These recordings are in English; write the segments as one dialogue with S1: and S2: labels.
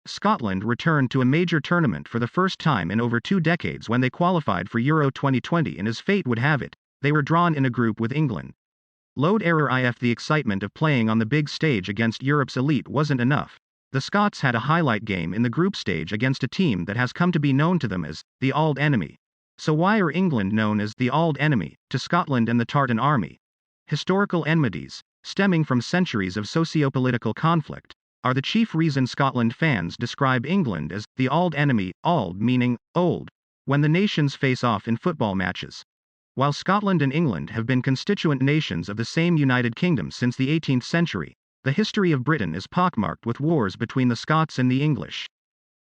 S1: Scotland returned to a major tournament for the first time in over 2 decades when they qualified for Euro 2020, and as fate would have it, they were drawn in a group with England.Load ErrorIf. The excitement of playing on the big stage against Europe's elite wasn't enough. The Scots had a highlight game in the group stage against a team that has come to be known to them as the Auld Enemy. So why are England known as the Auld Enemy to Scotland and the Tartan Army? Historical enmities, stemming from centuries of socio-political conflict, are the chief reason Scotland fans describe England as the Auld Enemy, auld meaning old, when the nations face off in football matches. While Scotland and England have been constituent nations of the same United Kingdom since the 18th century, the history of Britain is pockmarked with wars between the Scots and the English.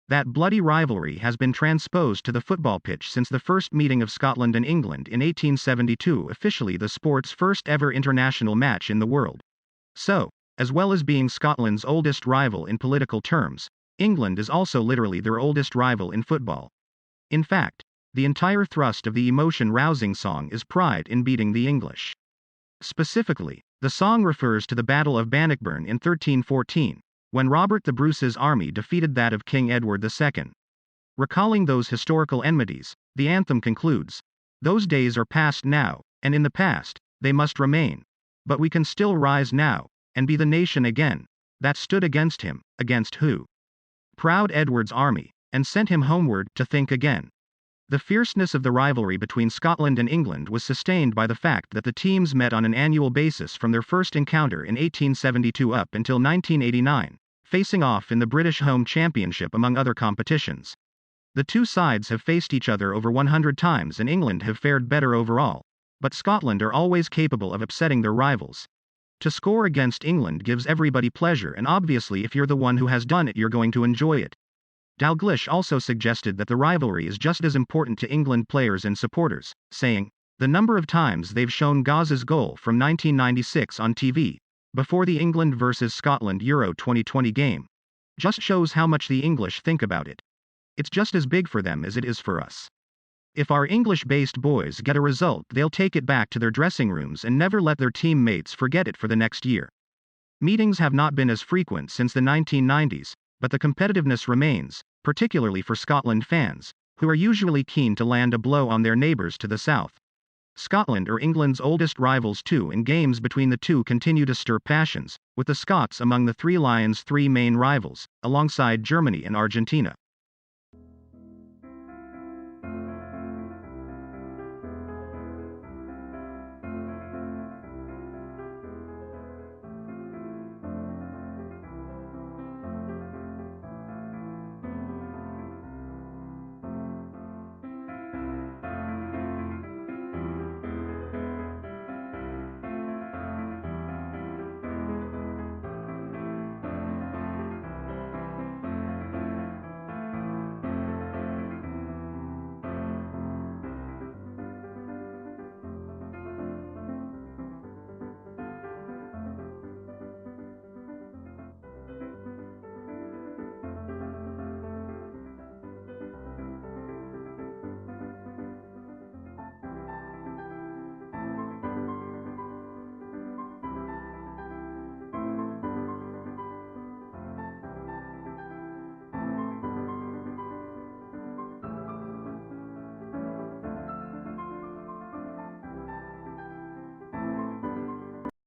S1: That bloody rivalry has been transposed to the football pitch since the first meeting of Scotland and England in 1872, officially the sport's first ever international match in the world. So, as well as being Scotland's oldest rival in political terms, England is also literally their oldest rival in football. In fact, the entire thrust of the emotion-rousing song is pride in beating the English. Specifically, the song refers to the Battle of Bannockburn in 1314, when Robert the Bruce's army defeated that of King Edward II. Recalling those historical enmities, the anthem concludes, "Those days are past now, and in the past, they must remain. But we can still rise now, and be the nation again, that stood against him, against who? Proud Edward's army, and sent him homeward to think again." The fierceness of the rivalry between Scotland and England was sustained by the fact that the teams met on an annual basis from their first encounter in 1872 up until 1989, facing off in the British Home Championship among other competitions. The two sides have faced each other over 100 times, and England have fared better overall, but Scotland are always capable of upsetting their rivals. To score against England gives everybody pleasure, and obviously if you're the one who has done it, you're going to enjoy it. Dalglish also suggested that the rivalry is just as important to England players and supporters, saying, "The number of times they've shown Gaz's goal from 1996 on TV, before the England vs Scotland Euro 2020 game, just shows how much the English think about it. It's just as big for them as it is for us. If our English-based boys get a result, they'll take it back to their dressing rooms and never let their teammates forget it for the next year." Meetings have not been as frequent since the 1990s, but the competitiveness remains, particularly for Scotland fans, who are usually keen to land a blow on their neighbours to the south. Scotland are England's oldest rivals too, and games between the two continue to stir passions, with the Scots among the Three Lions' three main rivals, alongside Germany and Argentina.